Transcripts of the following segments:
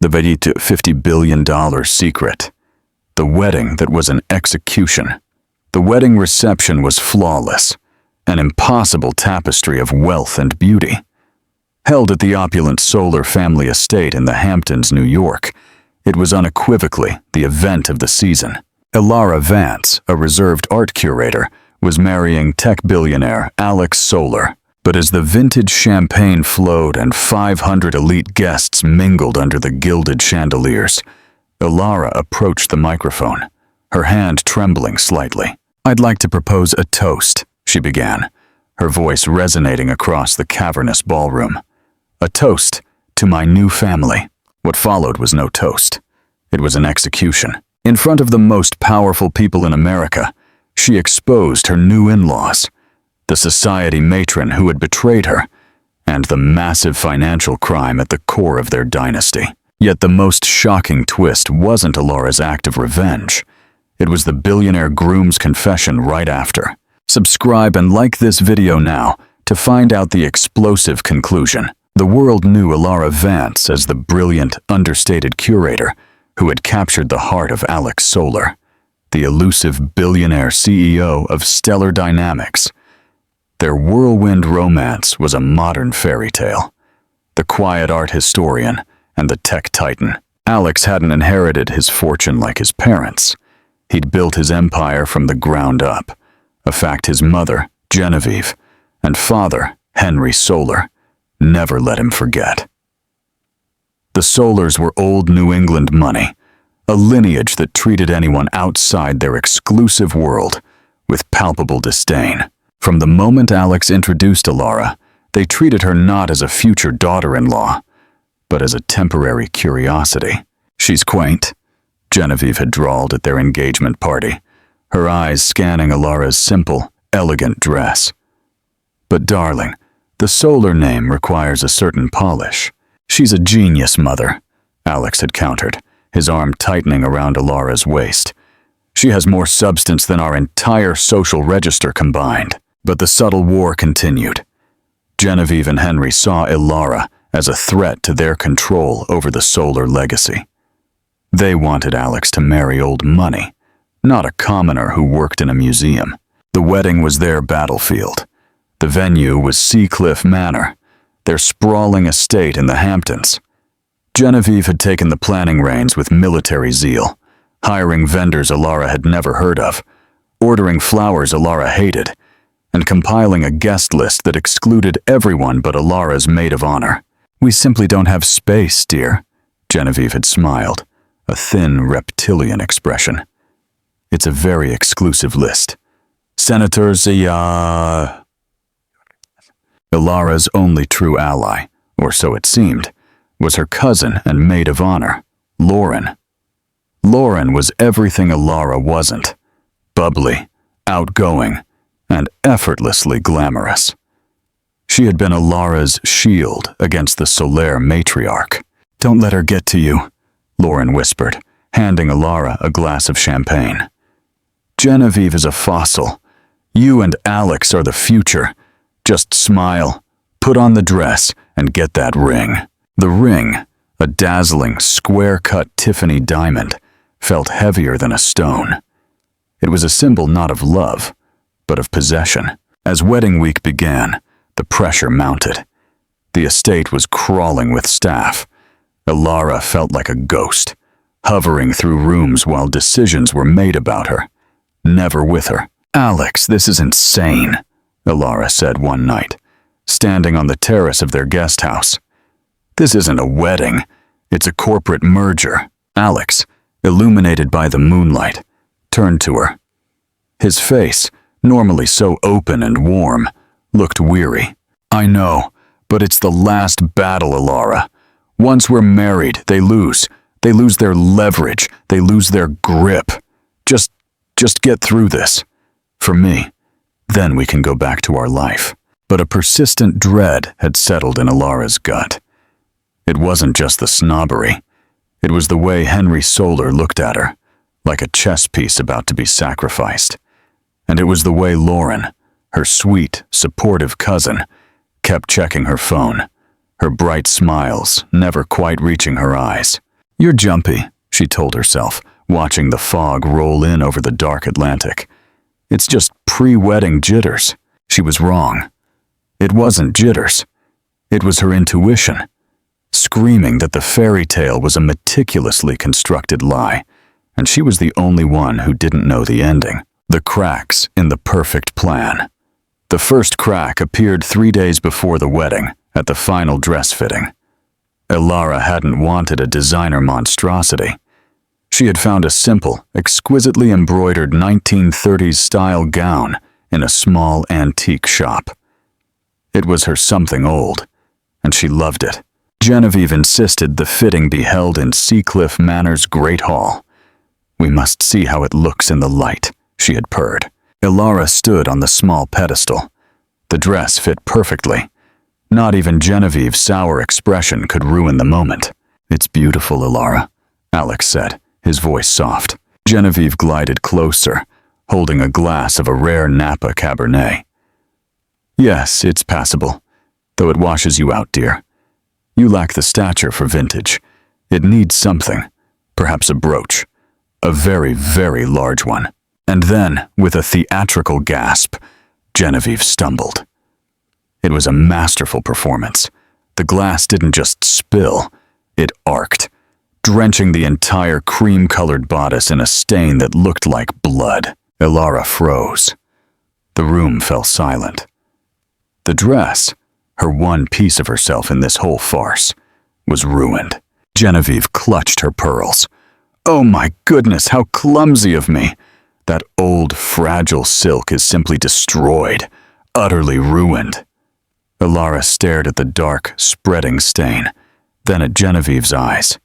The $50 billion secret. The wedding that was an execution. The wedding reception was flawless, an impossible tapestry of wealth and beauty. Held at the opulent Solar family estate in the Hamptons, New York, it was unequivocally the event of the season. Arthur Vance, a reserved art curator, was marrying tech billionaire Alex Solar. But as the vintage champagne flowed and 500 elite guests mingled under the gilded chandeliers, Elara approached the microphone, her hand trembling slightly. "I'd like to propose a toast," she began, her voice resonating across the cavernous ballroom. "A toast to my new family." What followed was no toast. It was an execution. In front of the most powerful people in America, she exposed her new in-laws, the society matron who had betrayed her, and the massive financial crime at the core of their dynasty. Yet the most shocking twist wasn't Elara's act of revenge. It was the billionaire groom's confession right after. Subscribe and like this video now to find out the explosive conclusion. The world knew Arthur Vance as the brilliant, understated curator who had captured the heart of Alex Solar, the elusive billionaire CEO of Stellar Dynamics. Their whirlwind romance was a modern fairy tale. The quiet art historian and the tech titan. Alex hadn't inherited his fortune like his parents. He'd built his empire from the ground up, a fact his mother, Genevieve, and father, Henry Solar, never let him forget. The Solars were old New England money, a lineage that treated anyone outside their exclusive world with palpable disdain. From the moment Alex introduced Elara, they treated her not as a future daughter-in-law, but as a temporary curiosity. "She's quaint," Genevieve had drawled at their engagement party, her eyes scanning Elara's simple, elegant dress. "But darling, the Solar name requires a certain polish." "She's a genius, mother," Alex had countered, his arm tightening around Elara's waist. "She has more substance than our entire social register combined." But the subtle war continued. Genevieve and Henry saw Elara as a threat to their control over the Solar legacy. They wanted Alex to marry old money, not a commoner who worked in a museum. The wedding was their battlefield. The venue was Seacliff Manor, their sprawling estate in the Hamptons. Genevieve had taken the planning reins with military zeal, hiring vendors Elara had never heard of, ordering flowers Elara hated, and compiling a guest list that excluded everyone but Elara's maid of honor. "We simply don't have space, dear," Genevieve had smiled, a thin reptilian expression. "It's a very exclusive list. Senators, Elara's only true ally, or so it seemed, was her cousin and maid of honor, Lauren. Lauren was everything Elara wasn't: bubbly, outgoing, and effortlessly glamorous. She had been Elara's shield against the Solar matriarch. "Don't let her get to you," Lauren whispered, handing Elara a glass of champagne. "Genevieve is a fossil. You and Alex are the future. Just smile, put on the dress, and get that ring." The ring, a dazzling, square-cut Tiffany diamond, felt heavier than a stone. It was a symbol not of love, but of possession. As wedding week began, the pressure mounted. The estate was crawling with staff. Elara felt like a ghost, hovering through rooms while decisions were made about her, never with her. "Alex, this is insane," Elara said one night, standing on the terrace of their guest house. "This isn't a wedding, it's a corporate merger." Alex, illuminated by the moonlight, turned to her. His face, normally so open and warm, looked weary. "I know, but it's the last battle, Elara. Once we're married, they lose. They lose their leverage. They lose their grip. Just get through this. For me, then we can go back to our life." But a persistent dread had settled in Elara's gut. It wasn't just the snobbery. It was the way Henry Solar looked at her, like a chess piece about to be sacrificed. And it was the way Lauren, her sweet, supportive cousin, kept checking her phone, her bright smiles never quite reaching her eyes. "You're jumpy," she told herself, watching the fog roll in over the dark Atlantic. "It's just pre-wedding jitters." She was wrong. It wasn't jitters. It was her intuition, screaming that the fairy tale was a meticulously constructed lie, and she was the only one who didn't know the ending. The cracks in the perfect plan. The first crack appeared 3 days before the wedding, at the final dress fitting. Elara hadn't wanted a designer monstrosity. She had found a simple, exquisitely embroidered 1930s-style gown in a small antique shop. It was her something old, and she loved it. Genevieve insisted the fitting be held in Seacliff Manor's Great Hall. "We must see how it looks in the light," she had purred. Elara stood on the small pedestal. The dress fit perfectly. Not even Genevieve's sour expression could ruin the moment. "It's beautiful, Elara," Alex said, his voice soft. Genevieve glided closer, holding a glass of a rare Napa Cabernet. "Yes, it's passable, though it washes you out, dear. You lack the stature for vintage. It needs something, perhaps a brooch, a very, very large one." And then, with a theatrical gasp, Genevieve stumbled. It was a masterful performance. The glass didn't just spill, it arced, drenching the entire cream-colored bodice in a stain that looked like blood. Elara froze. The room fell silent. The dress, her one piece of herself in this whole farce, was ruined. Genevieve clutched her pearls. "Oh my goodness, how clumsy of me! That old, fragile silk is simply destroyed, utterly ruined." Elara stared at the dark, spreading stain, then at Genevieve's eyes.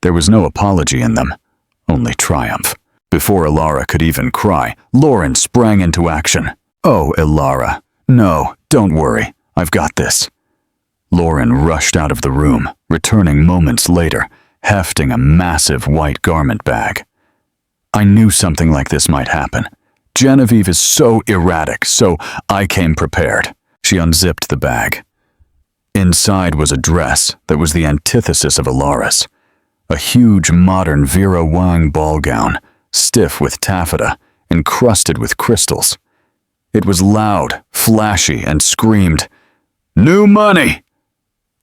There was no apology in them, only triumph. Before Elara could even cry, Lauren sprang into action. "Oh, Elara, no, don't worry, I've got this." Lauren rushed out of the room, returning moments later, hefting a massive white garment bag. "I knew something like this might happen. Genevieve is so erratic, so I came prepared." She unzipped the bag. Inside was a dress that was the antithesis of Elara's. A huge modern Vera Wang ball gown, stiff with taffeta, encrusted with crystals. It was loud, flashy, and screamed, "New money!"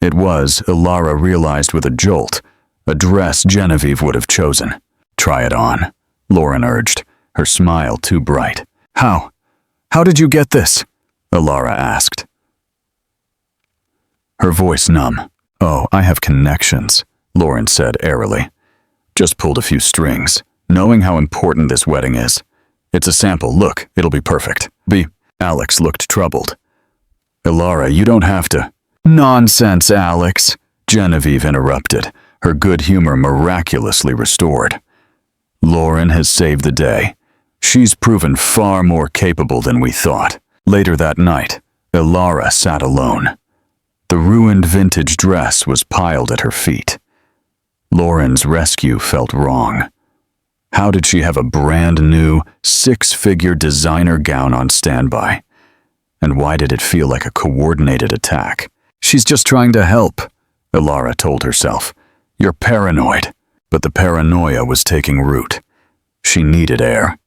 It was, Elara realized with a jolt, a dress Genevieve would have chosen. "Try it on," Lauren urged, her smile too bright. How did you get this?" Elara asked. Her voice numb. "Oh, I have connections," Lauren said airily. "Just pulled a few strings, knowing how important this wedding is. It's a sample, look, it'll be perfect." Alex looked troubled. "Elara, you don't have to." "Nonsense, Alex," Genevieve interrupted, her good humor miraculously restored. "Lauren has saved the day. She's proven far more capable than we thought." Later that night, Elara sat alone. The ruined vintage dress was piled at her feet. Lauren's rescue felt wrong. How did she have a brand new, 6-figure designer gown on standby? And why did it feel like a coordinated attack? "She's just trying to help," Elara told herself. "You're paranoid." But the paranoia was taking root. She needed air.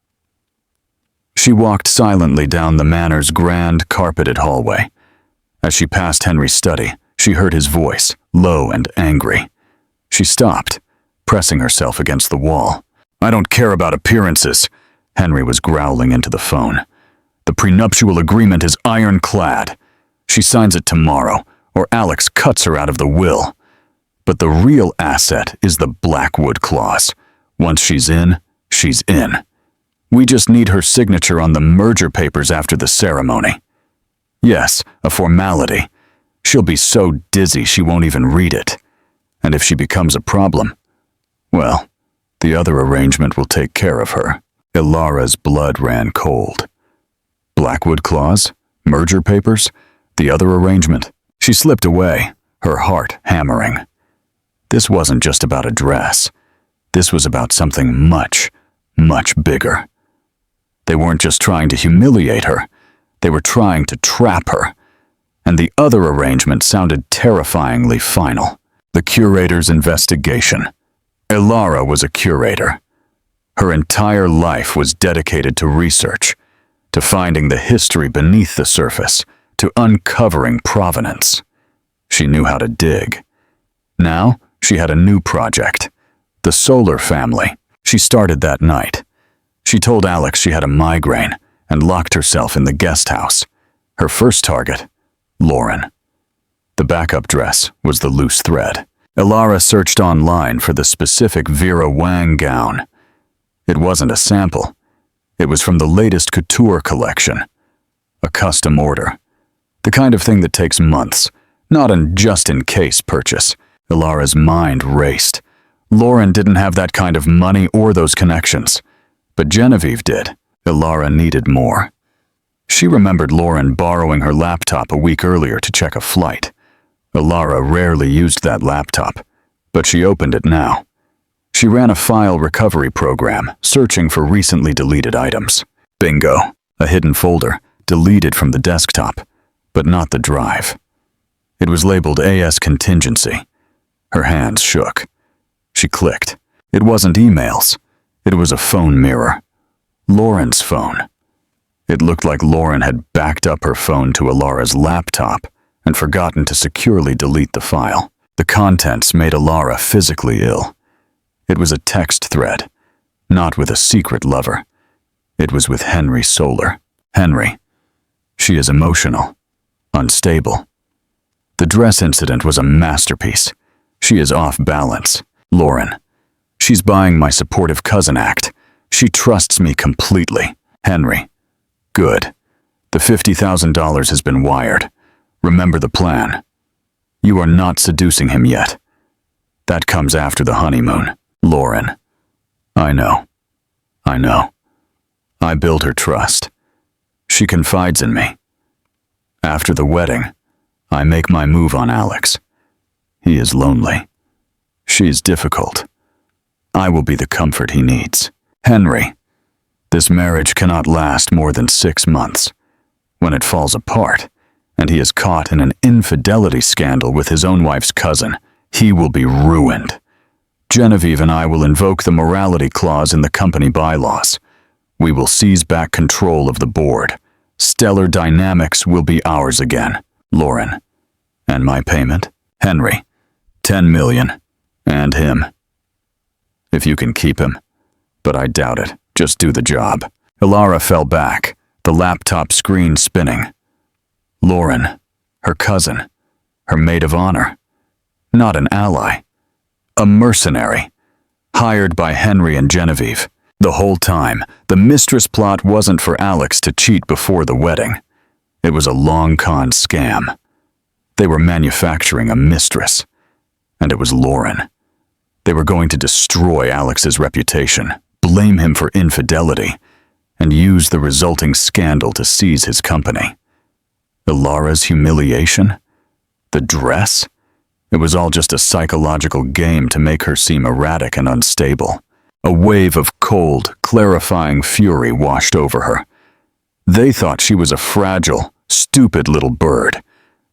She walked silently down the manor's grand, carpeted hallway. As she passed Henry's study, she heard his voice, low and angry. She stopped, pressing herself against the wall. "I don't care about appearances," Henry was growling into the phone. "The prenuptial agreement is ironclad. She signs it tomorrow, or Alex cuts her out of the will. But the real asset is the Blackwood clause. Once she's in, she's in. We just need her signature on the merger papers after the ceremony. Yes, a formality. She'll be so dizzy she won't even read it. And if she becomes a problem, well, the other arrangement will take care of her." Elara's blood ran cold. Blackwood clause? Merger papers? The other arrangement? She slipped away, her heart hammering. This wasn't just about a dress. This was about something much, much bigger. They weren't just trying to humiliate her. They were trying to trap her. And the other arrangement sounded terrifyingly final. The curator's investigation. Elara was a curator. Her entire life was dedicated to research, to finding the history beneath the surface, to uncovering provenance. She knew how to dig. Now, she had a new project, the Solar family. She started that night. She told Alex she had a migraine and locked herself in the guest house. Her first target, Lauren. The backup dress was the loose thread. Elara searched online for the specific Vera Wang gown. It wasn't a sample. It was from the latest couture collection. A custom order. The kind of thing that takes months, not a just-in-case purchase. Elara's mind raced. Lauren didn't have that kind of money or those connections. But Genevieve did. Elara needed more. She remembered Lauren borrowing her laptop a week earlier to check a flight. Elara rarely used that laptop, but she opened it now. She ran a file recovery program, searching for recently deleted items. Bingo, a hidden folder, deleted from the desktop, but not the drive. It was labeled AS Contingency. Her hands shook. She clicked. It wasn't emails. It was a phone mirror. Lauren's phone. It looked like Lauren had backed up her phone to Elara's laptop and forgotten to securely delete the file. The contents made Elara physically ill. It was a text thread, not with a secret lover. It was with Henry Solar. Henry. She is emotional, unstable. The dress incident was a masterpiece. She is off balance. Lauren. She's buying my supportive cousin act. She trusts me completely. Henry. Good. The $50,000 has been wired. Remember the plan. You are not seducing him yet. That comes after the honeymoon. Lauren. I know. I know. I build her trust. She confides in me. After the wedding, I make my move on Alex. He is lonely. She is difficult. I will be the comfort he needs. Henry. This marriage cannot last more than 6 months. When it falls apart, and he is caught in an infidelity scandal with his own wife's cousin, he will be ruined. Genevieve and I will invoke the morality clause in the company bylaws. We will seize back control of the board. Stellar Dynamics will be ours again. Lauren. And my payment? Henry. 10 million. And him. If you can keep him. But I doubt it. Just do the job. Elara fell back, the laptop screen spinning. Lauren. Her cousin. Her maid of honor. Not an ally. A mercenary. Hired by Henry and Genevieve. The whole time, the mistress plot wasn't for Alex to cheat before the wedding. It was a long con scam. They were manufacturing a mistress. And it was Lauren. They were going to destroy Alex's reputation, blame him for infidelity, and use the resulting scandal to seize his company. Elara's humiliation? The dress? It was all just a psychological game to make her seem erratic and unstable. A wave of cold, clarifying fury washed over her. They thought she was a fragile, stupid little bird.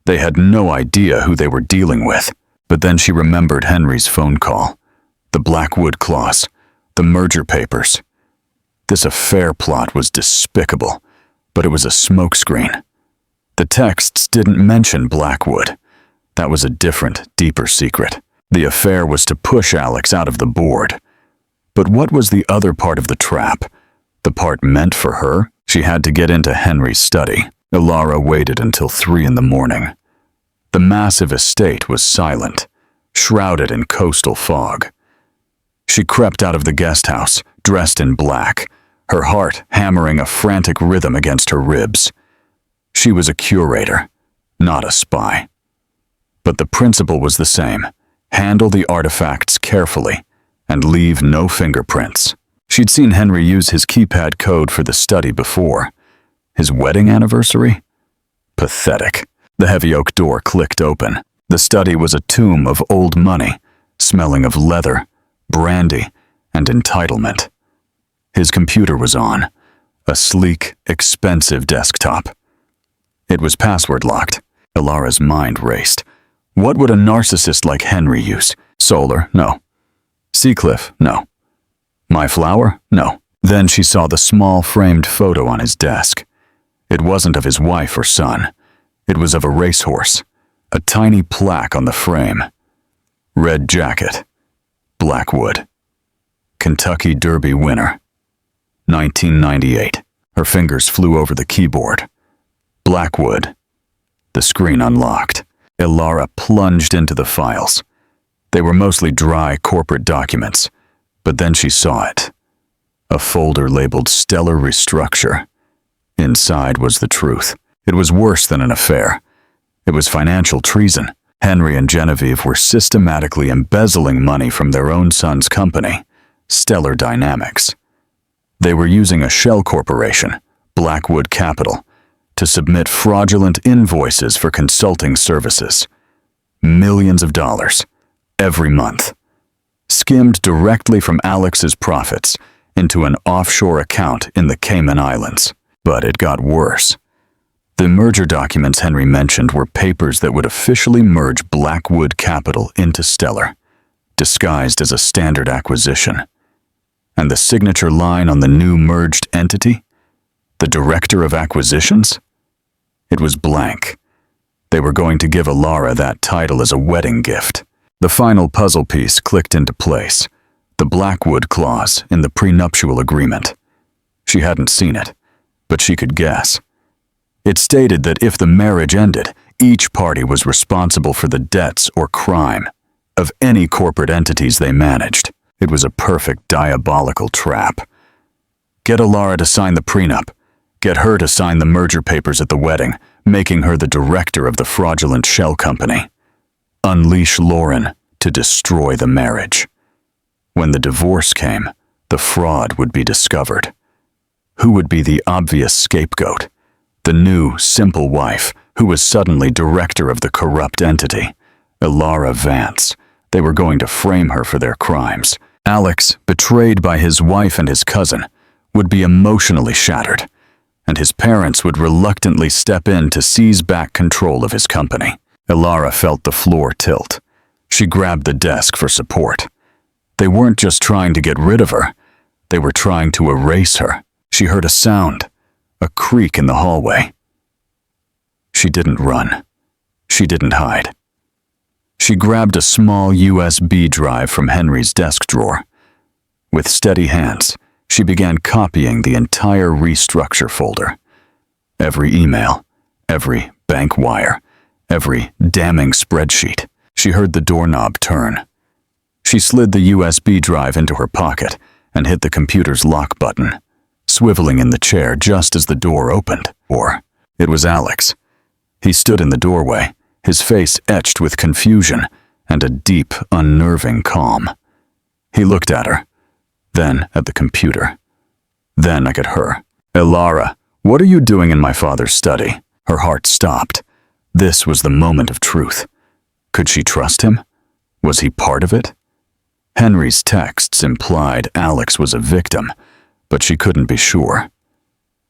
They had no idea who they were dealing with. But then she remembered Henry's phone call. The Blackwood clause. The merger papers. This affair plot was despicable, but it was a smokescreen. The texts didn't mention Blackwood. That was a different, deeper secret. The affair was to push Alex out of the board. But what was the other part of the trap? The part meant for her? She had to get into Henry's study. Elara waited until 3 in the morning. The massive estate was silent, shrouded in coastal fog. She crept out of the guest house, dressed in black, her heart hammering a frantic rhythm against her ribs. She was a curator, not a spy. But the principle was the same. Handle the artifacts carefully and leave no fingerprints. She'd seen Henry use his keypad code for the study before. His wedding anniversary? Pathetic. The heavy oak door clicked open. The study was a tomb of old money, smelling of leather, brandy, and entitlement. His computer was on, a sleek, expensive desktop. It was password locked. Elara's mind raced. What would a narcissist like Henry use? Solar? No. Seacliff? No. My flower? No. Then she saw the small framed photo on his desk. It wasn't of his wife or son. It was of a racehorse. A tiny plaque on the frame. Red jacket. Blackwood. Kentucky Derby winner. 1998. Her fingers flew over the keyboard. Blackwood. The screen unlocked. Elara plunged into the files. They were mostly dry corporate documents, but then she saw it. A folder labeled Stellar Restructure. Inside was the truth. It was worse than an affair. It was financial treason. Henry and Genevieve were systematically embezzling money from their own son's company, Stellar Dynamics. They were using a shell corporation, Blackwood Capital, to submit fraudulent invoices for consulting services. Millions of dollars, every month, skimmed directly from Alex's profits into an offshore account in the Cayman Islands. But it got worse. The merger documents Henry mentioned were papers that would officially merge Blackwood Capital into Stellar, disguised as a standard acquisition. And the signature line on the new merged entity? The Director of Acquisitions? It was blank. They were going to give Elara that title as a wedding gift. The final puzzle piece clicked into place, the Blackwood clause in the prenuptial agreement. She hadn't seen it, but she could guess. It stated that if the marriage ended, each party was responsible for the debts or crime of any corporate entities they managed. It was a perfect diabolical trap. Get Elara to sign the prenup. Get her to sign the merger papers at the wedding, making her the director of the fraudulent shell company. Unleash Lauren to destroy the marriage. When the divorce came, the fraud would be discovered. Who would be the obvious scapegoat? The new, simple wife who was suddenly director of the corrupt entity, Arthur Vance. They were going to frame her for their crimes. Alex, betrayed by his wife and his cousin, would be emotionally shattered, and his parents would reluctantly step in to seize back control of his company. Elara felt the floor tilt. She grabbed the desk for support. They weren't just trying to get rid of her. They were trying to erase her. She heard a sound, a creak in the hallway. She didn't run. She didn't hide. She grabbed a small USB drive from Henry's desk drawer. With steady hands, she began copying the entire restructure folder. Every email, every bank wire, every damning spreadsheet. She heard the doorknob turn. She slid the USB drive into her pocket and hit the computer's lock button, swiveling in the chair just as the door opened. Or it was Alex. He stood in the doorway, his face etched with confusion and a deep, unnerving calm. He looked at her, then at the computer, then at her. Elara, what are you doing in my father's study? Her heart stopped. This was the moment of truth. Could she trust him? Was he part of it? Henry's texts implied Alex was a victim, but she couldn't be sure.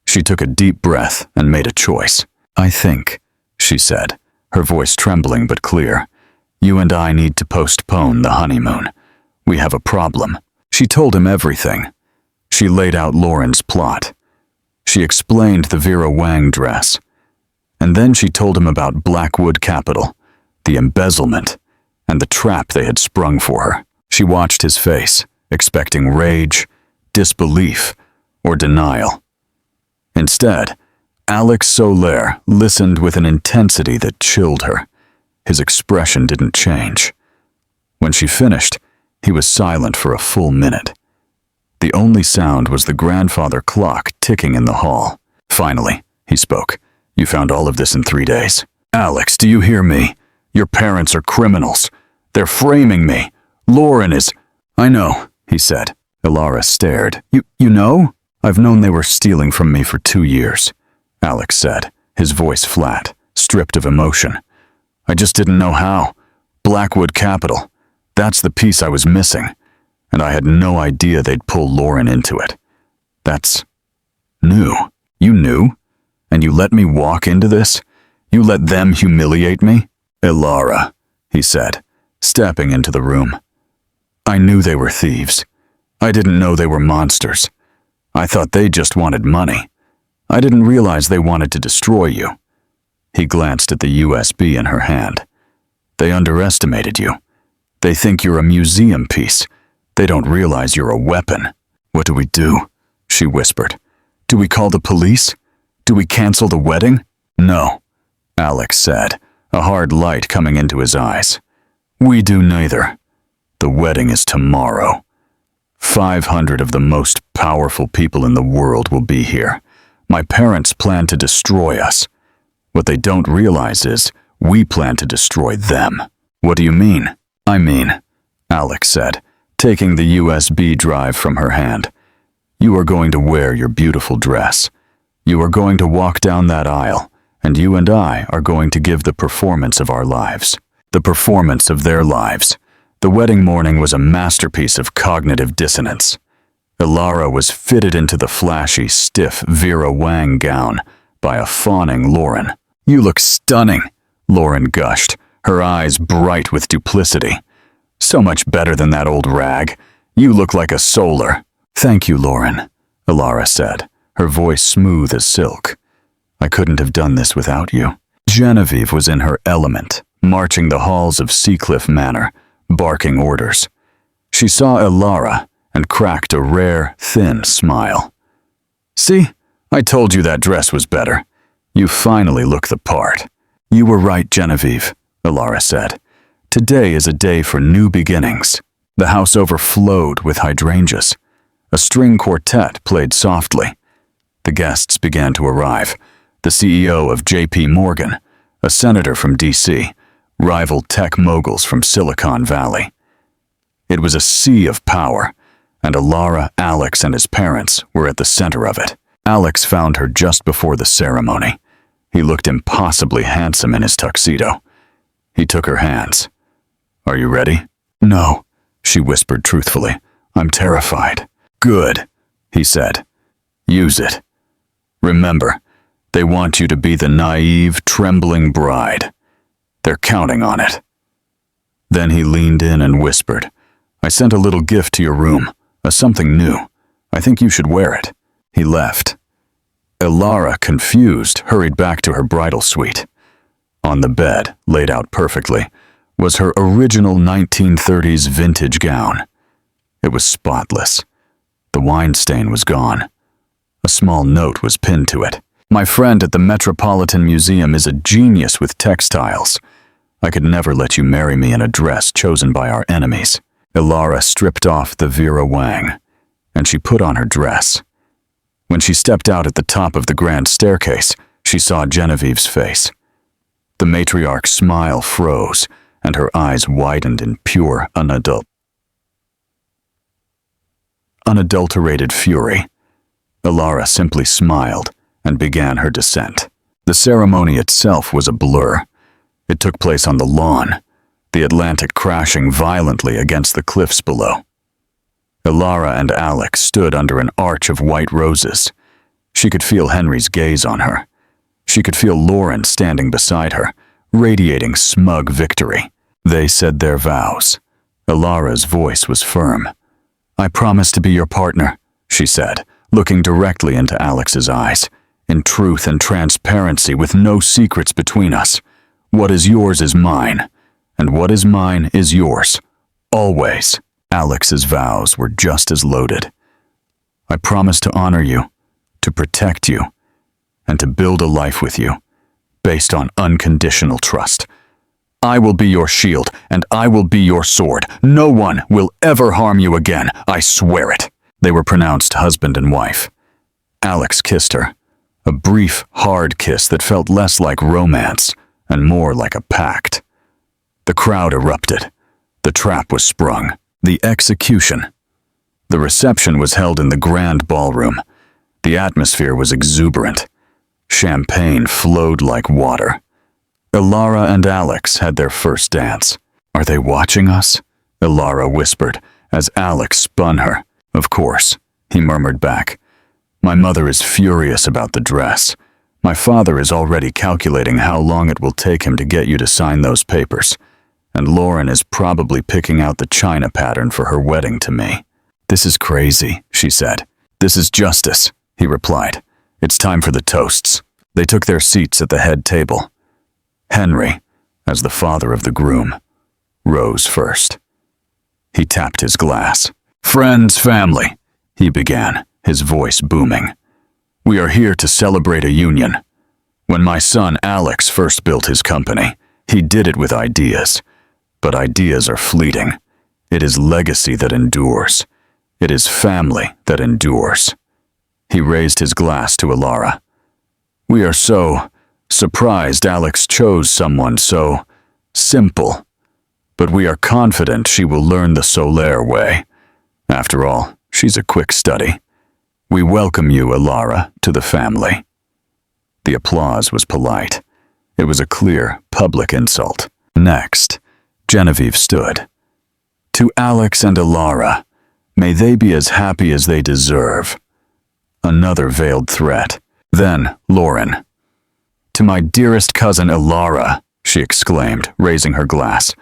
She took a deep breath and made a choice. I think, she said, her voice trembling but clear, you and I need to postpone the honeymoon. We have a problem. She told him everything. She laid out Lauren's plot. She explained the Vera Wang dress. And then she told him about Blackwood Capital, the embezzlement, and the trap they had sprung for her. She watched his face, expecting rage, disbelief, or denial. Instead, Alex Soler listened with an intensity that chilled her. His expression didn't change. When she finished, he was silent for a full minute. The only sound was the grandfather clock ticking in the hall. Finally, he spoke. You found all of this in 3 days. Alex, do you hear me? Your parents are criminals. They're framing me. Lauren is... I know, he said. Elara stared. You know? I've known they were stealing from me for 2 years, Alex said, his voice flat, stripped of emotion. I just didn't know how. Blackwood Capital. That's the piece I was missing. And I had no idea they'd pull Lauren into it. That's new. You knew? And you let me walk into this? You let them humiliate me? Elara, he said, stepping into the room. I knew they were thieves. I didn't know they were monsters. I thought they just wanted money. I didn't realize they wanted to destroy you." He glanced at the USB in her hand. "They underestimated you. They think you're a museum piece. They don't realize you're a weapon." "What do we do?" she whispered. "Do we call the police? Do we cancel the wedding?" "No," Alex said, a hard light coming into his eyes. "We do neither. The wedding is tomorrow. 500 of the most powerful people in the world will be here. My parents plan to destroy us. What they don't realize is we plan to destroy them." "What do you mean?" "I mean," Alex said, taking the USB drive from her hand, "you are going to wear your beautiful dress. You are going to walk down that aisle, and you and I are going to give the performance of our lives. The performance of their lives." The wedding morning was a masterpiece of cognitive dissonance. Elara was fitted into the flashy, stiff Vera Wang gown by a fawning Lauren. "You look stunning," Lauren gushed, her eyes bright with duplicity. "So much better than that old rag. You look like a solar." "Thank you, Lauren," Elara said, her voice smooth as silk. "I couldn't have done this without you." Genevieve was in her element, marching the halls of Seacliff Manor, barking orders. She saw Elara and cracked a rare, thin smile. "See, I told you that dress was better. You finally look the part." "You were right, Genevieve," Elara said. "Today is a day for new beginnings." The house overflowed with hydrangeas. A string quartet played softly. The guests began to arrive. The CEO of J.P. Morgan, a senator from D.C., rival tech moguls from Silicon Valley. It was a sea of power, and Elara, Alex, and his parents were at the center of it. Alex found her just before the ceremony. He looked impossibly handsome in his tuxedo. He took her hands. "Are you ready?" "No," she whispered truthfully. "I'm terrified." "Good," he said. "Use it. Remember, they want you to be the naive, trembling bride. They're counting on it." Then he leaned in and whispered, "I sent a little gift to your room, something new. I think you should wear it." He left. Elara, confused, hurried back to her bridal suite. On the bed, laid out perfectly, was her original 1930s vintage gown. It was spotless. The wine stain was gone. A small note was pinned to it. "My friend at the Metropolitan Museum is a genius with textiles. I could never let you marry me in a dress chosen by our enemies." Elara stripped off the Vera Wang, and she put on her dress. When she stepped out at the top of the grand staircase, she saw Genevieve's face. The matriarch's smile froze, and her eyes widened in pure, unadulterated fury. Elara simply smiled and began her descent. The ceremony itself was a blur. It took place on the lawn, the Atlantic crashing violently against the cliffs below. Elara and Alex stood under an arch of white roses. She could feel Henry's gaze on her. She could feel Lauren standing beside her, radiating smug victory. They said their vows. Elara's voice was firm. "I promise to be your partner," she said, looking directly into Alex's eyes, "in truth and transparency with no secrets between us. What is yours is mine, and what is mine is yours. Always." Alex's vows were just as loaded. "I promise to honor you, to protect you, and to build a life with you, based on unconditional trust. I will be your shield, and I will be your sword. No one will ever harm you again, I swear it." They were pronounced husband and wife. Alex kissed her, a brief, hard kiss that felt less like romance and more like a pact. The crowd erupted. The trap was sprung. The execution. The reception was held in the grand ballroom. The atmosphere was exuberant. Champagne flowed like water. Elara and Alex had their first dance. "Are they watching us?" Elara whispered as Alex spun her. "Of course," he murmured back. "My mother is furious about the dress. My father is already calculating how long it will take him to get you to sign those papers. and Lauren is probably picking out the china pattern for her wedding to me. This is crazy, she said. This is justice, he replied. It's time for the toasts. They took their seats at the head table. Henry, as the father of the groom, rose first. He tapped his glass. Friends, family, he began, his voice booming. We are here to celebrate a union. When my son Alex first built his company, he did it with ideas. But ideas are fleeting. It is legacy that endures. It is family that endures. He raised his glass to Elara. We are so surprised Alex chose someone so simple, but we are confident she will learn the Solaire way. After all, she's a quick study. We welcome you, Elara, to the family. The applause was polite. It was a clear, public insult. Next, Genevieve stood. To Alex and Elara, may they be as happy as they deserve. Another veiled threat. Then, Lauren. To my dearest cousin Elara, she exclaimed, raising her glass.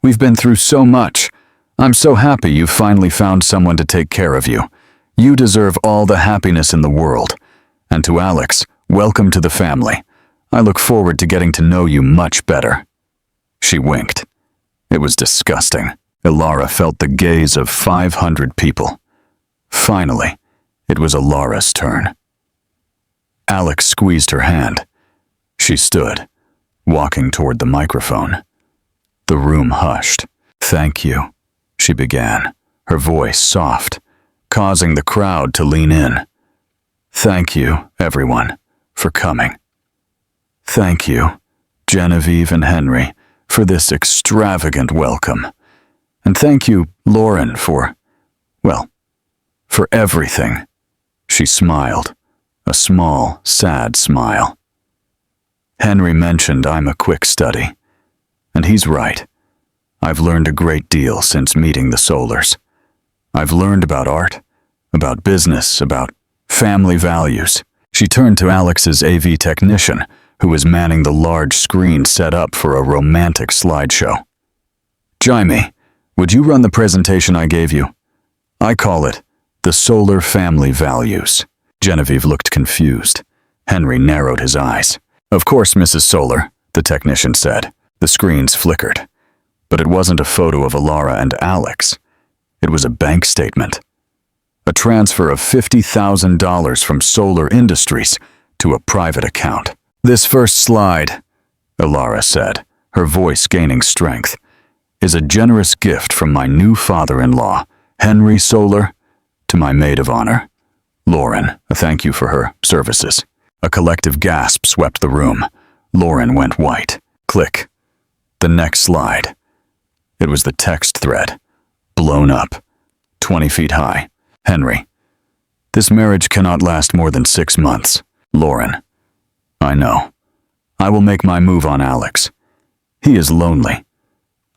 We've been through so much. I'm so happy you've finally found someone to take care of you. You deserve all the happiness in the world. And to Alex, welcome to the family. I look forward to getting to know you much better. She winked. It was disgusting. Elara felt the gaze of 500 people. Finally, it was Elara's turn. Alex squeezed her hand. She stood, walking toward the microphone. The room hushed. Thank you, she began, her voice soft, causing the crowd to lean in. Thank you, everyone, for coming. Thank you, Genevieve and Henry, for this extravagant welcome. And thank you, Lauren, for everything. She smiled, a small, sad smile. Henry mentioned I'm a quick study. And he's right. I've learned a great deal since meeting the Solars. I've learned about art, about business, about family values. She turned to Alex's AV technician, who was manning the large screen set up for a romantic slideshow. Jaime, would you run the presentation I gave you? I call it The Solar Family Values. Genevieve looked confused. Henry narrowed his eyes. Of course, Mrs. Solar, the technician said. The screens flickered. But it wasn't a photo of Elara and Alex. It was a bank statement. A transfer of $50,000 from Solar Industries to a private account. This first slide, Elara said, her voice gaining strength, is a generous gift from my new father-in-law, Henry Solar, to my maid of honor, Lauren, a thank you for her services. A collective gasp swept the room. Lauren went white. Click. The next slide. It was the text thread. Blown up. 20 feet high. Henry. This marriage cannot last more than 6 months. Lauren. I know. I will make my move on Alex. He is lonely.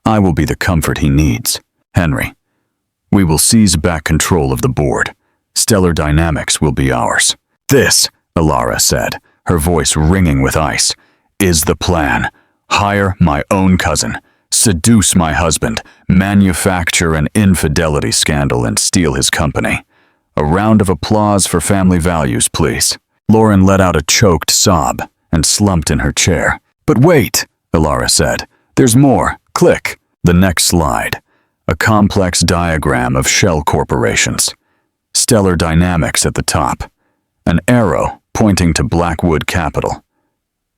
I will be the comfort he needs. Henry. We will seize back control of the board. Stellar Dynamics will be ours. This, Elara said, her voice ringing with ice, is the plan. Hire my own cousin, seduce my husband, manufacture an infidelity scandal and steal his company. A round of applause for family values, please. Lauren let out a choked sob and slumped in her chair. But wait, Elara said. There's more. Click. The next slide. A complex diagram of shell corporations. Stellar Dynamics at the top. An arrow pointing to Blackwood Capital.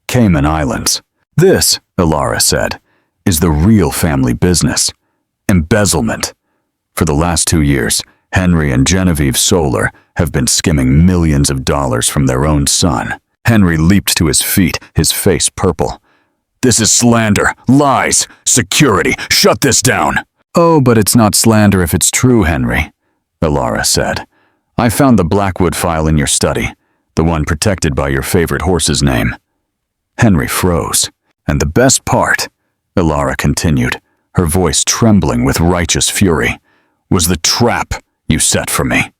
Cayman Islands. This, Elara said, is the real family business. Embezzlement. For the last 2 years, Henry and Genevieve Solar have been skimming millions of dollars from their own son. Henry leaped to his feet, his face purple. This is slander, lies, security, shut this down. Oh, but it's not slander if it's true, Henry, Elara said. I found the Blackwood file in your study, the one protected by your favorite horse's name. Henry froze. And the best part, Elara continued, her voice trembling with righteous fury, was the trap you set for me.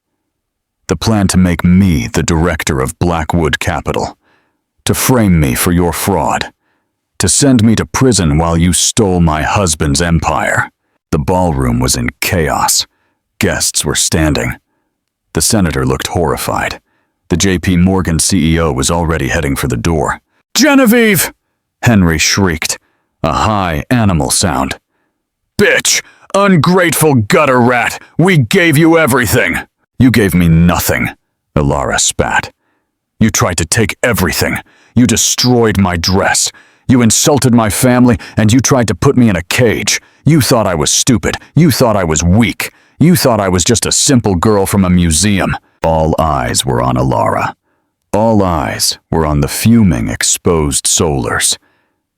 The plan to make me the director of Blackwood Capital, to frame me for your fraud, To send me to prison while you stole my husband's empire. The ballroom was in chaos. Guests were standing. The senator looked horrified. The J.P. Morgan CEO was already heading for the door. "Genevieve!" Henry shrieked, a high animal sound. "Bitch! Ungrateful gutter rat! We gave you everything!" "You gave me nothing," Elara spat. "You tried to take everything. You destroyed my dress. You insulted my family, and you tried to put me in a cage. You thought I was stupid. You thought I was weak. You thought I was just a simple girl from a museum." All eyes were on Elara. All eyes were on the fuming, exposed Solars.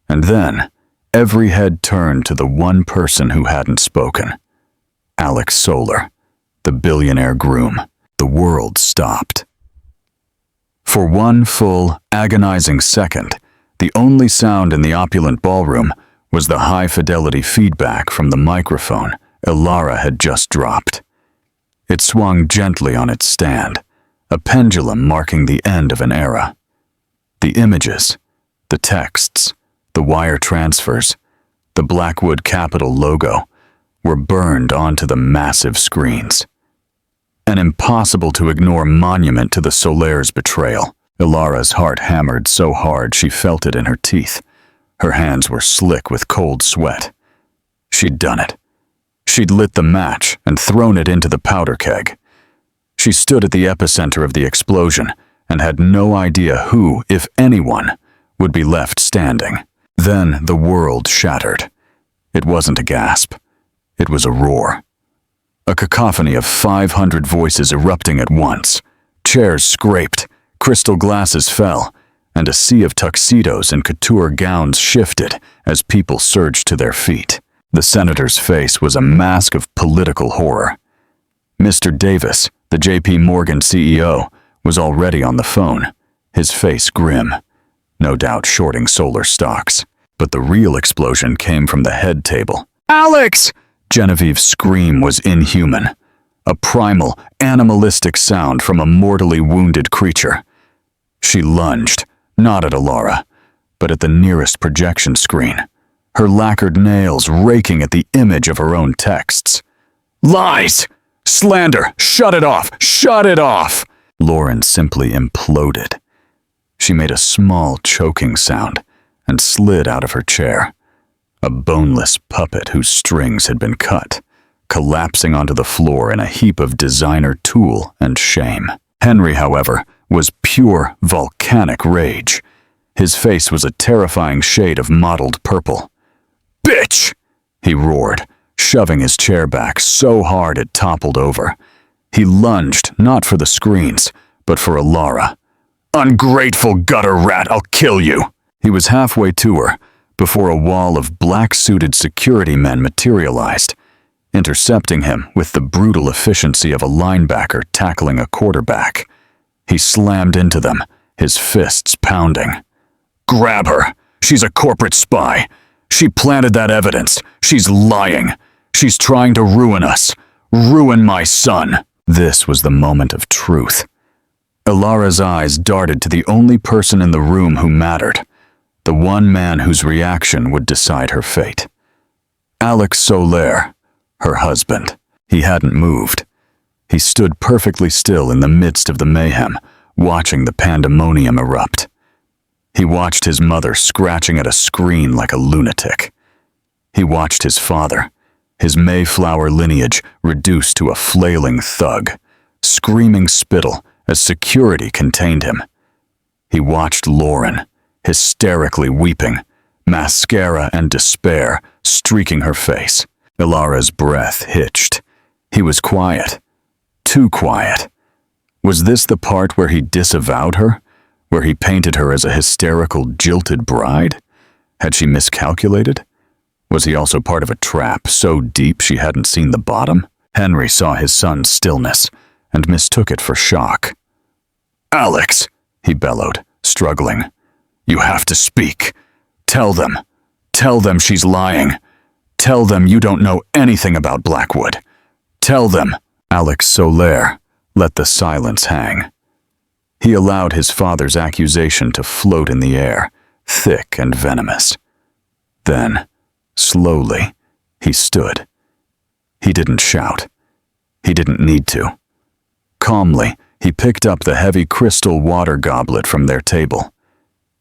And then, every head turned to the one person who hadn't spoken. Alex Solar, the billionaire groom. The world stopped. For one full, agonizing second, the only sound in the opulent ballroom was the high-fidelity feedback from the microphone Elara had just dropped. It swung gently on its stand, a pendulum marking the end of an era. The images, the texts, the wire transfers, the Blackwood Capital logo were burned onto the massive screens. An impossible-to-ignore monument to the Solaire's betrayal. Elara's heart hammered so hard she felt it in her teeth. Her hands were slick with cold sweat. She'd done it. She'd lit the match and thrown it into the powder keg. She stood at the epicenter of the explosion and had no idea who, if anyone, would be left standing. Then the world shattered. It wasn't a gasp. It was a roar. A cacophony of 500 voices erupting at once. Chairs scraped, crystal glasses fell, and a sea of tuxedos and couture gowns shifted as people surged to their feet. The senator's face was a mask of political horror. Mr. Davis, the J.P. Morgan CEO, was already on the phone, his face grim, no doubt shorting Solar stocks. But the real explosion came from the head table. "Alex!" Genevieve's scream was inhuman, a primal, animalistic sound from a mortally wounded creature. She lunged, not at Elara, but at the nearest projection screen, her lacquered nails raking at the image of her own texts. "Lies! Slander! Shut it off! Shut it off!" Lauren simply imploded. She made a small, choking sound and slid out of her chair, a boneless puppet whose strings had been cut, collapsing onto the floor in a heap of designer tulle and shame. Henry, however, was pure volcanic rage. His face was a terrifying shade of mottled purple. "Bitch!" he roared, shoving his chair back so hard it toppled over. He lunged not for the screens, but for Elara. "Ungrateful gutter rat, I'll kill you!" He was halfway to her before a wall of black-suited security men materialized, intercepting him with the brutal efficiency of a linebacker tackling a quarterback. He slammed into them, his fists pounding. "Grab her! She's a corporate spy! She planted that evidence! She's lying! She's trying to ruin us! Ruin my son!" This was the moment of truth. Elara's eyes darted to the only person in the room who mattered, the one man whose reaction would decide her fate. Alex Soler, her husband. He hadn't moved. He stood perfectly still in the midst of the mayhem, watching the pandemonium erupt. He watched his mother scratching at a screen like a lunatic. He watched his father, his Mayflower lineage reduced to a flailing thug, screaming spittle as security contained him. He watched Lauren, hysterically weeping, mascara and despair streaking her face. Elara's breath hitched. He was quiet. Too quiet. Was this the part where he disavowed her? Where he painted her as a hysterical, jilted bride? Had she miscalculated? Was he also part of a trap so deep she hadn't seen the bottom? Henry saw his son's stillness and mistook it for shock. "Alex," he bellowed, struggling. "You have to speak. Tell them. Tell them she's lying. Tell them you don't know anything about Blackwood. Tell them." Alex Soler let the silence hang. He allowed his father's accusation to float in the air, thick and venomous. Then, slowly, he stood. He didn't shout. He didn't need to. Calmly, he picked up the heavy crystal water goblet from their table.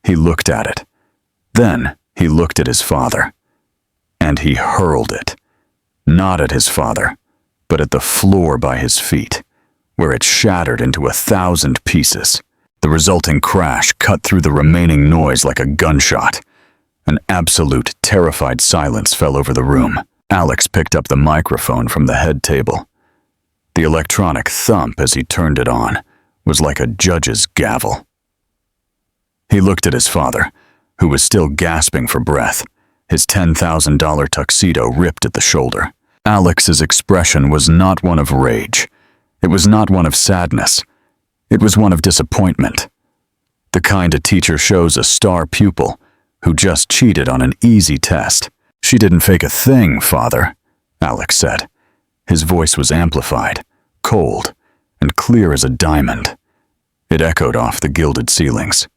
He looked at it. Then he looked at his father. And he hurled it. Not at his father, but at the floor by his feet, where it shattered into 1,000 pieces. The resulting crash cut through the remaining noise like a gunshot. An absolute, terrified silence fell over the room. Alex picked up the microphone from the head table. The electronic thump as he turned it on was like a judge's gavel. He looked at his father, who was still gasping for breath, his $10,000 tuxedo ripped at the shoulder. Alex's expression was not one of rage. It was not one of sadness. It was one of disappointment. The kind a teacher shows a star pupil who just cheated on an easy test. "She didn't fake a thing, Father," Alex said. His voice was amplified, cold, and clear as a diamond. It echoed off the gilded ceilings.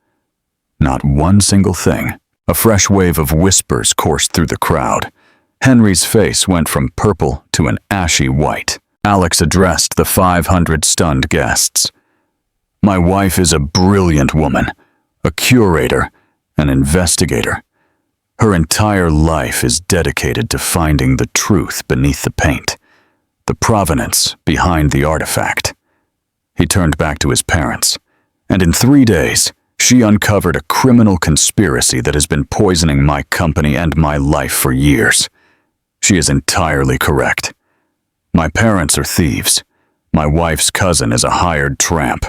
Not one single thing. A fresh wave of whispers coursed through the crowd. Henry's face went from purple to an ashy white. Alex addressed the 500 stunned guests. "My wife is a brilliant woman, a curator, an investigator. Her entire life is dedicated to finding the truth beneath the paint, the provenance behind the artifact." He turned back to his parents, and in 3 days, she uncovered a criminal conspiracy that has been poisoning my company and my life for years. She is entirely correct. My parents are thieves. My wife's cousin is a hired tramp.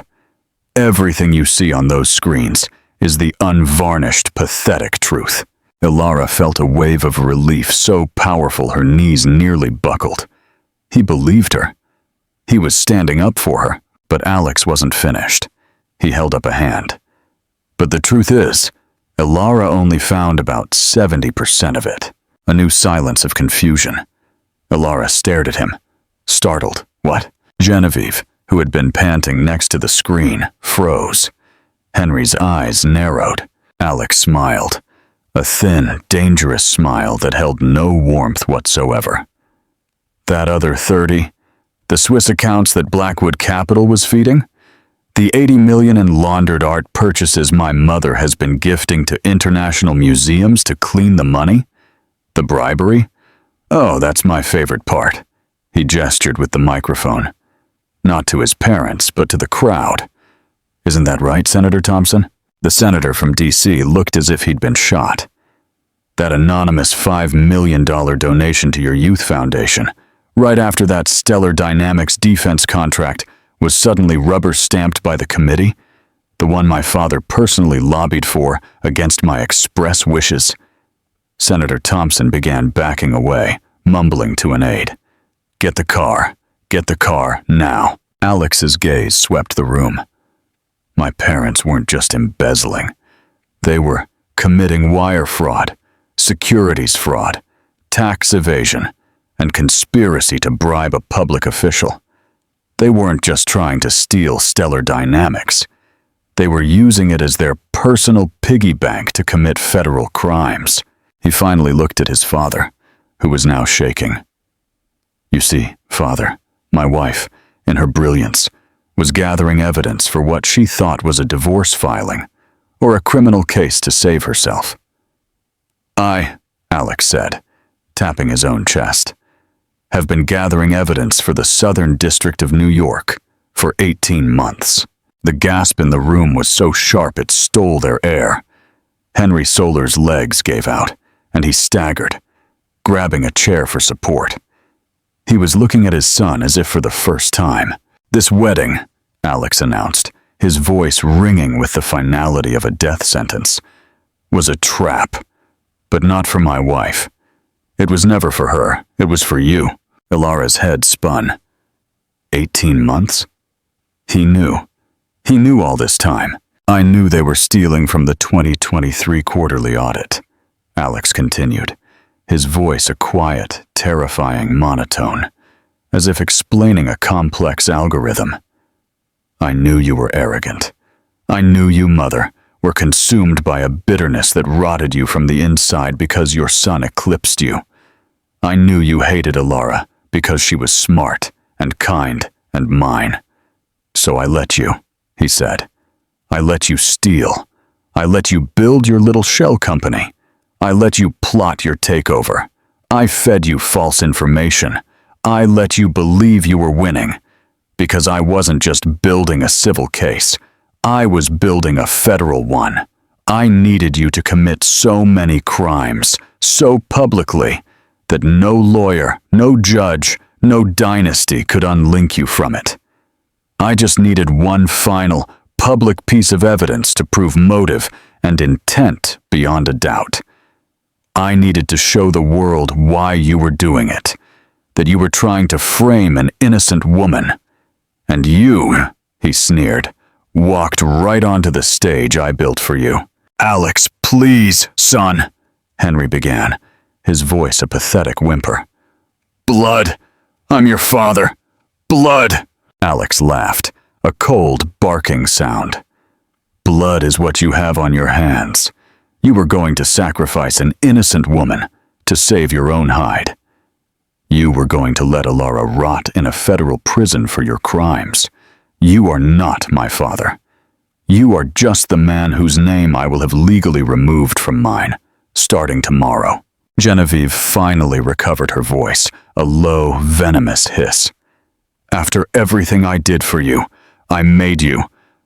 Everything you see on those screens is the unvarnished, pathetic truth. Elara felt a wave of relief so powerful her knees nearly buckled. He believed her. He was standing up for her, but Alex wasn't finished. He held up a hand. "But the truth is, Elara only found about 70% of it." A new silence of confusion. Elara stared at him, startled. "What?" Genevieve, who had been panting next to the screen, froze. Henry's eyes narrowed. Alex smiled. A thin, dangerous smile that held no warmth whatsoever. "That other 30? The Swiss accounts that Blackwood Capital was feeding? The 80 million in laundered art purchases my mother has been gifting to international museums to clean the money? The bribery? Oh, that's my favorite part." He gestured with the microphone. Not to his parents, but to the crowd. "Isn't that right, Senator Thompson?" The senator from D.C. looked as if he'd been shot. "That anonymous $5 million donation to your youth foundation, right after that Stellar Dynamics defense contract, was suddenly rubber-stamped by the committee, the one my father personally lobbied for against my express wishes." Senator Thompson began backing away, mumbling to an aide. Get the car, now." Alex's gaze swept the room. My parents weren't just embezzling. They were committing wire fraud, securities fraud, tax evasion, and conspiracy to bribe a public official. They weren't just trying to steal Stellar Dynamics. They were using it as their personal piggy bank to commit federal crimes. He finally looked at his father, who was now shaking. "You see, Father, my wife, in her brilliance, was gathering evidence for what she thought was a divorce filing or a criminal case to save herself." "I," Alex said, tapping his own chest, "have been gathering evidence for the Southern District of New York for 18 months. The gasp in the room was so sharp it stole their air. Henry Solar's legs gave out, and he staggered, grabbing a chair for support. He was looking at his son as if for the first time. "This wedding," Alex announced, his voice ringing with the finality of a death sentence, "was a trap, but not for my wife. It was never for her, it was for you." Elara's head spun. 18 months? He knew. He knew all this time. "I knew they were stealing from the 2023 quarterly audit," Alex continued, his voice a quiet, terrifying monotone, as if explaining a complex algorithm. "I knew you were arrogant. I knew you, Mother, were consumed by a bitterness that rotted you from the inside because your son eclipsed you. I knew you hated Elara because she was smart and kind and mine. So I let you, he said. I let you steal. I let you build your little shell company. I let you plot your takeover. I fed you false information. I let you believe you were winning. Because I wasn't just building a civil case. I was building a federal one. I needed you to commit so many crimes, so publicly, that no lawyer, no judge, no dynasty could unlink you from it. I just needed one final, public piece of evidence to prove motive and intent beyond a doubt. I needed to show the world why you were doing it, that you were trying to frame an innocent woman. And you, he sneered, walked right onto the stage I built for you. Alex, please, son, Henry began, his voice a pathetic whimper. Blood! I'm your father! Blood! Alex laughed, a cold, barking sound. Blood is what you have on your hands. You were going to sacrifice an innocent woman to save your own hide. You were going to let Elara rot in a federal prison for your crimes. You are not my father. You are just the man whose name I will have legally removed from mine, starting tomorrow. Genevieve finally recovered her voice, a low, venomous hiss. After everything I did for you, I made you.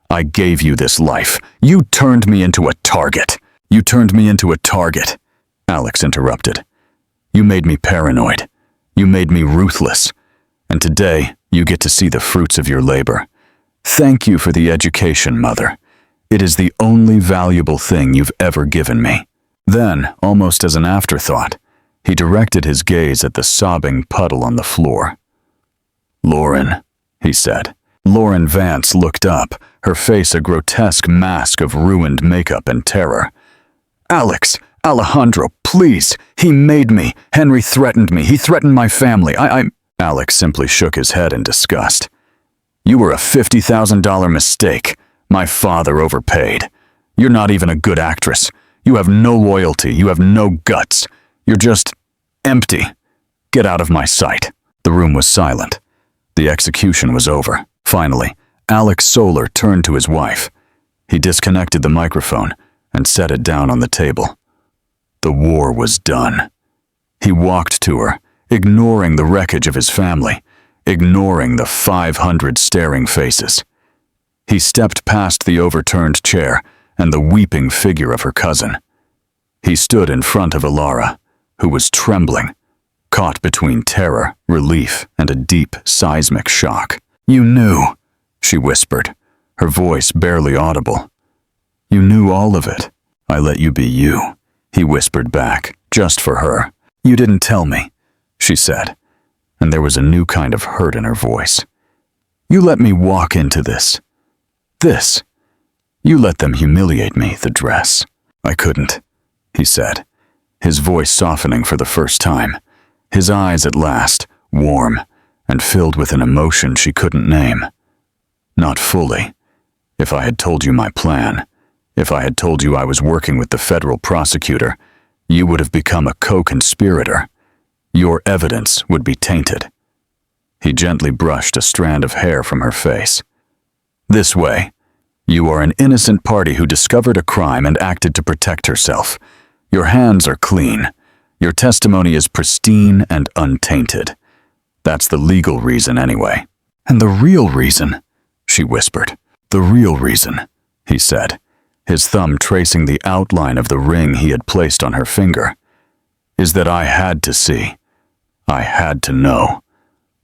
I gave you this life. You turned me into a target. You turned me into a target, Alex interrupted. You made me paranoid. You made me ruthless. And today, you get to see the fruits of your labor. Thank you for the education, Mother. It is the only valuable thing you've ever given me. Then, almost as an afterthought, he directed his gaze at the sobbing puddle on the floor. Lauren, he said. Lauren Vance looked up, her face a grotesque mask of ruined makeup and terror. Alex, Alejandro, please, he made me. Henry threatened me. He threatened my family. Alex simply shook his head in disgust. You were a $50,000 mistake. My father overpaid. You're not even a good actress. You have no loyalty. You have no guts. You're just empty. Get out of my sight. The room was silent. The execution was over. Finally, Alex Solar turned to his wife. He disconnected the microphone and set it down on the table. The war was done. He walked to her, ignoring the wreckage of his family, ignoring the 500 staring faces. He stepped past the overturned chair and the weeping figure of her cousin. He stood in front of Elara, who was trembling, caught between terror, relief, and a deep, seismic shock. You knew, she whispered, her voice barely audible. You knew all of it. I let you be you, he whispered back, just for her. You didn't tell me, she said, and there was a new kind of hurt in her voice. You let me walk into this. This. You let them humiliate me, the dress. I couldn't, he said, his voice softening for the first time, his eyes at last, warm, and filled with an emotion she couldn't name. Not fully. If I had told you my plan, if I had told you I was working with the federal prosecutor, you would have become a co-conspirator. Your evidence would be tainted. He gently brushed a strand of hair from her face. This way. You are an innocent party who discovered a crime and acted to protect herself. Your hands are clean. Your testimony is pristine and untainted. That's the legal reason anyway. And the real reason, she whispered. The real reason, he said, his thumb tracing the outline of the ring he had placed on her finger, is that I had to see. I had to know.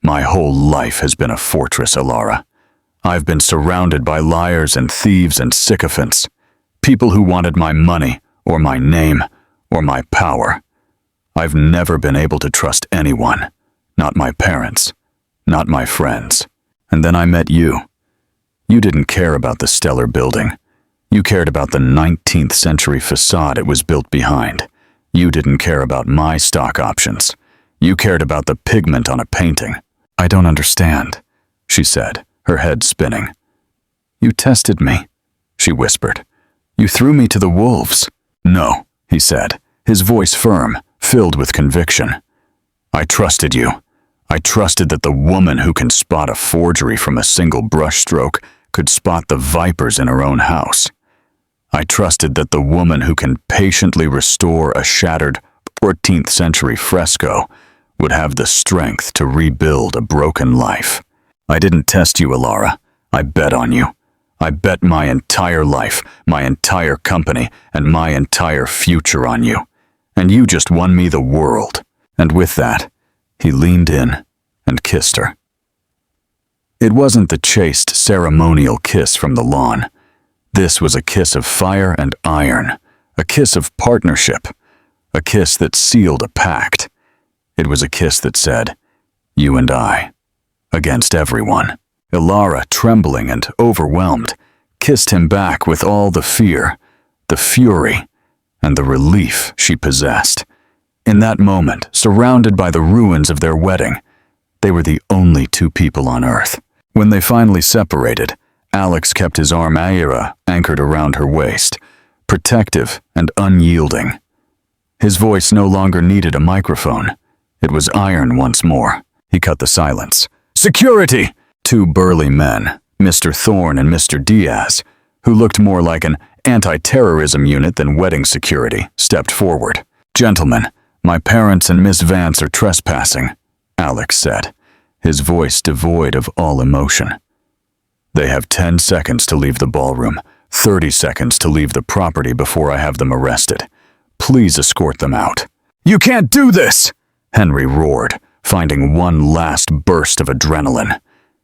My whole life has been a fortress, Elara. I've been surrounded by liars and thieves and sycophants, people who wanted my money, or my name, or my power. I've never been able to trust anyone, not my parents, not my friends. And then I met you. You didn't care about the stellar building. You cared about the 19th century facade it was built behind. You didn't care about my stock options. You cared about the pigment on a painting. I don't understand, she said, her head spinning. You tested me, she whispered. You threw me to the wolves." "No," he said, his voice firm, filled with conviction. "I trusted you. I trusted that the woman who can spot a forgery from a single brushstroke could spot the vipers in her own house. I trusted that the woman who can patiently restore a shattered 14th century fresco would have the strength to rebuild a broken life. I didn't test you, Elara. I bet on you. I bet my entire life, my entire company, and my entire future on you. And you just won me the world." And with that, he leaned in and kissed her. It wasn't the chaste, ceremonial kiss from the lawn. This was a kiss of fire and iron, a kiss of partnership, a kiss that sealed a pact. It was a kiss that said, "You and I, against everyone." Elara, trembling and overwhelmed, kissed him back with all the fear, the fury, and the relief she possessed. In that moment, surrounded by the ruins of their wedding, they were the only two people on earth. When they finally separated, Alex kept his arm Elara anchored around her waist, protective and unyielding. His voice no longer needed a microphone. It was iron once more. He cut the silence. "Security!" Two burly men, Mr. Thorne and Mr. Diaz, who looked more like an anti-terrorism unit than wedding security, stepped forward. "Gentlemen, my parents and Miss Vance are trespassing," Alex said, his voice devoid of all emotion. "They have 10 seconds to leave the ballroom, 30 seconds to leave the property before I have them arrested. Please escort them out." "You can't do this!" Henry roared, finding one last burst of adrenaline.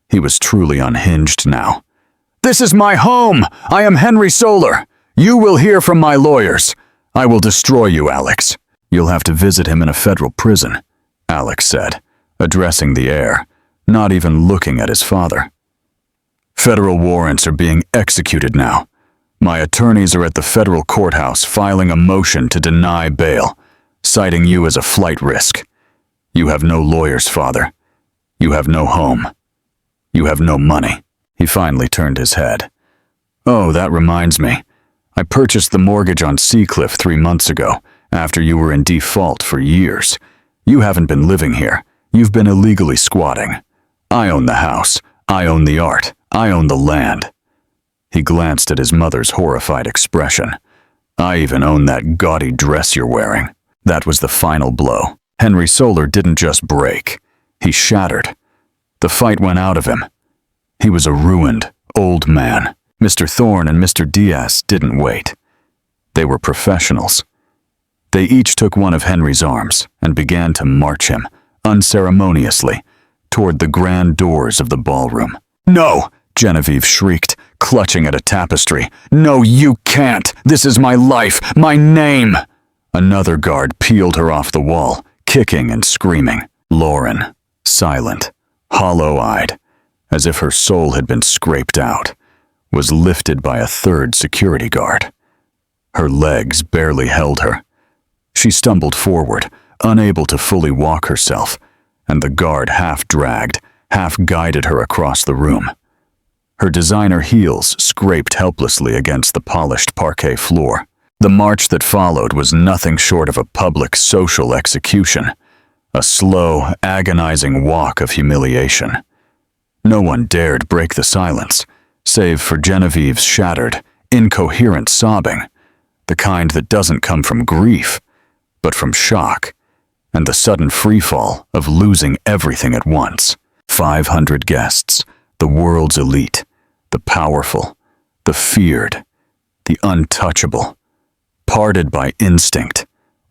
He was truly unhinged now. "This is my home! I am Henry Solar! You will hear from my lawyers! I will destroy you, Alex." "You'll have to visit him in a federal prison," Alex said, addressing the heir, not even looking at his father. "Federal warrants are being executed now. My attorneys are at the federal courthouse filing a motion to deny bail, citing you as a flight risk. You have no lawyers, father. You have no home. You have no money." He finally turned his head. "Oh, that reminds me. I purchased the mortgage on Seacliff 3 months ago, after you were in default for years. You haven't been living here. You've been illegally squatting. I own the house. I own the art. I own the land." He glanced at his mother's horrified expression. "I even own that gaudy dress you're wearing." That was the final blow. Henry Solar didn't just break. He shattered. The fight went out of him. He was a ruined, old man. Mr. Thorne and Mr. Diaz didn't wait. They were professionals. They each took one of Henry's arms and began to march him, unceremoniously, toward the grand doors of the ballroom. "No!" Genevieve shrieked, clutching at a tapestry. "No, you can't! This is my life, my name!" Another guard peeled her off the wall, kicking and screaming. Lauren, silent, hollow-eyed, as if her soul had been scraped out, was lifted by a third security guard. Her legs barely held her. She stumbled forward, unable to fully walk herself, and the guard half-dragged, half-guided her across the room. Her designer heels scraped helplessly against the polished parquet floor. The march that followed was nothing short of a public social execution, a slow, agonizing walk of humiliation. No one dared break the silence, save for Genevieve's shattered, incoherent sobbing, the kind that doesn't come from grief, but from shock, and the sudden freefall of losing everything at once. 500 guests, the world's elite, the powerful, the feared, the untouchable, parted by instinct,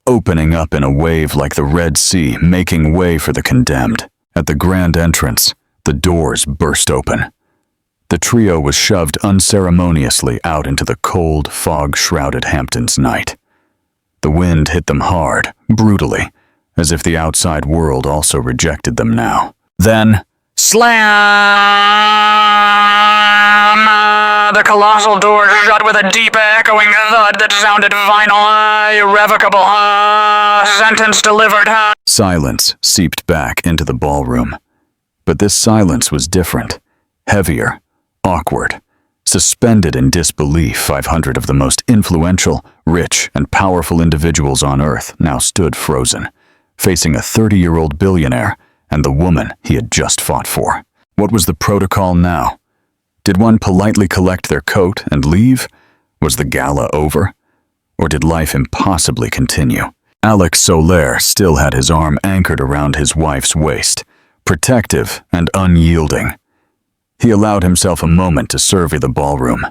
opening up in a wave like the Red Sea, making way for the condemned. At the grand entrance, the doors burst open. The trio was shoved unceremoniously out into the cold, fog-shrouded Hamptons night. The wind hit them hard, brutally, as if the outside world also rejected them now. Then, slam! The colossal door shut with a deep, echoing thud that sounded final. Irrevocable. Sentence delivered. Silence seeped back into the ballroom. But this silence was different, heavier, awkward, Suspended in disbelief, 500 of the most influential, rich, and powerful individuals on Earth now stood frozen, facing a 30-year-old billionaire and the woman he had just fought for. What was the protocol now? Did one politely collect their coat and leave? Was the gala over? Or did life impossibly continue? Alex Soler still had his arm anchored around his wife's waist, protective and unyielding. He allowed himself a moment to survey the ballroom.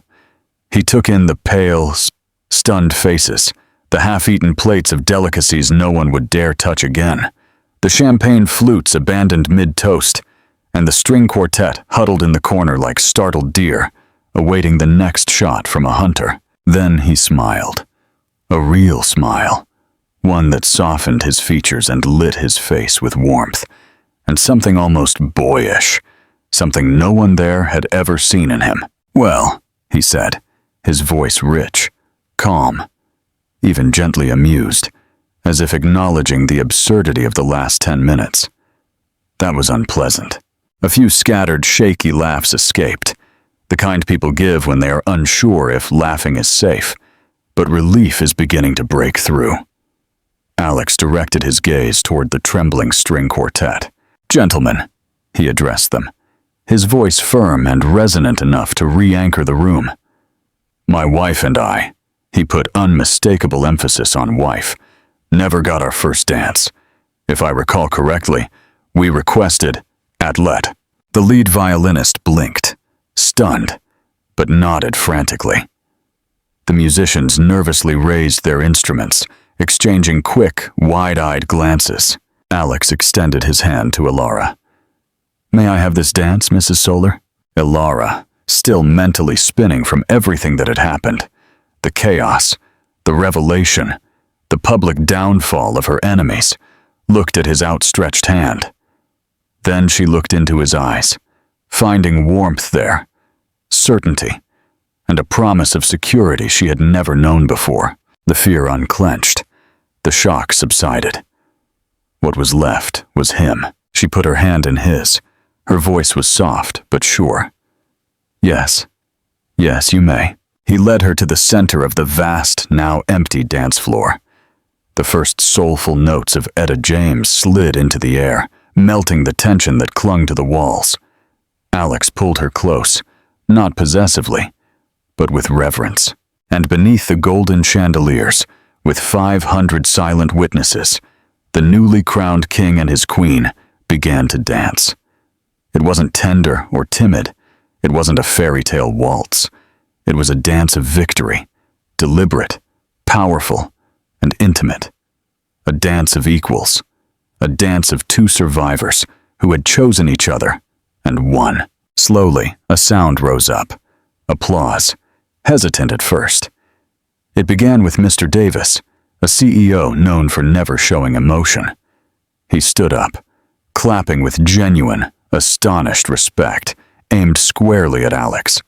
He took in the pale, stunned faces, the half-eaten plates of delicacies no one would dare touch again, the champagne flutes abandoned mid-toast, and the string quartet huddled in the corner like startled deer, awaiting the next shot from a hunter. Then he smiled. A real smile. One that softened his features and lit his face with warmth, and something almost boyish, something no one there had ever seen in him. "Well," he said, his voice rich, calm, even gently amused, as if acknowledging the absurdity of the last 10 minutes. That was unpleasant. A few scattered, shaky laughs escaped, the kind people give when they are unsure if laughing is safe, but relief is beginning to break through. Alex directed his gaze toward the trembling string quartet. "Gentlemen," he addressed them, his voice firm and resonant enough to re-anchor the room. "My wife and I," he put unmistakable emphasis on wife, "never got our first dance. If I recall correctly, we requested athlete." The lead violinist blinked, stunned, but nodded frantically. The musicians nervously raised their instruments, exchanging quick, wide-eyed glances. Alex extended his hand to Elara. "May I have this dance, Mrs. Soler?" Elara, still mentally spinning from everything that had happened, the chaos, the revelation, the public downfall of her enemies, looked at his outstretched hand. Then she looked into his eyes, finding warmth there, certainty, and a promise of security she had never known before. The fear unclenched. The shock subsided. What was left was him. She put her hand in his. Her voice was soft but sure. "Yes. Yes, you may." He led her to the center of the vast, now empty dance floor. The first soulful notes of Etta James slid into the air, melting the tension that clung to the walls. Alex pulled her close, not possessively, but with reverence. And beneath the golden chandeliers, with 500 silent witnesses, the newly crowned king and his queen began to dance. It wasn't tender or timid. It wasn't a fairy tale waltz. It was a dance of victory, deliberate, powerful, and intimate. A dance of equals. A dance of two survivors who had chosen each other and won. Slowly, a sound rose up. Applause, hesitant at first. It began with Mr. Davis, a CEO known for never showing emotion. He stood up, clapping with genuine, astonished respect, aimed squarely at Alex.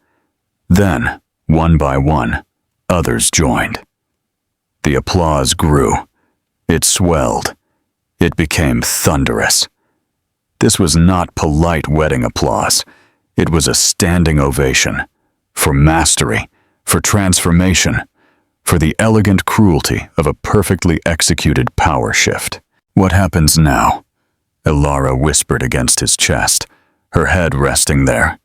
Then, one by one, others joined. The applause grew. It swelled. It became thunderous. This was not polite wedding applause. It was a standing ovation. For mastery, for transformation, for the elegant cruelty of a perfectly executed power shift. "What happens now?" Elara whispered against his chest, her head resting there,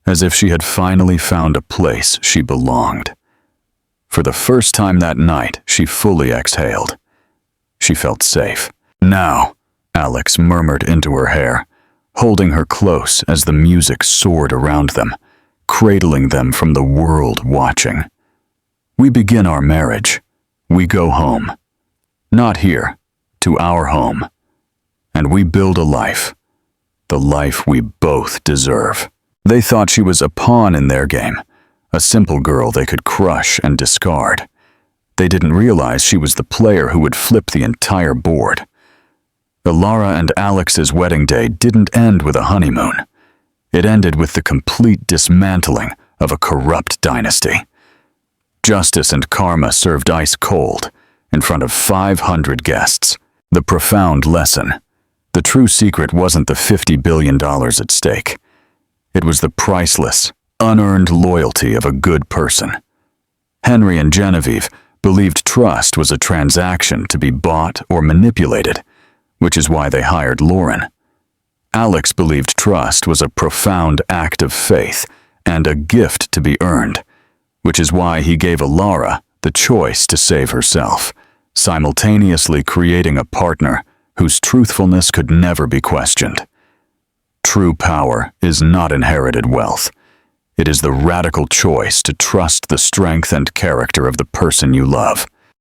as if she had finally found a place she belonged. For the first time that night, she fully exhaled. She felt safe. "Now," Alex murmured into her hair, holding her close as the music soared around them, cradling them from the world watching. "We begin our marriage. We go home. Not here, to our home. And we build a life. The life we both deserve." They thought she was a pawn in their game, a simple girl they could crush and discard. They didn't realize she was the player who would flip the entire board. Elara and Alex's wedding day didn't end with a honeymoon. It ended with the complete dismantling of a corrupt dynasty. Justice and karma served ice cold in front of 500 guests. The profound lesson. The true secret wasn't the $50 billion at stake. It was the priceless, unearned loyalty of a good person. Henry and Genevieve believed trust was a transaction to be bought or manipulated, which is why they hired Lauren. Alex believed trust was a profound act of faith and a gift to be earned, which is why he gave Elara the choice to save herself, simultaneously creating a partner whose truthfulness could never be questioned. True power is not inherited wealth. It is the radical choice to trust the strength and character of the person you love.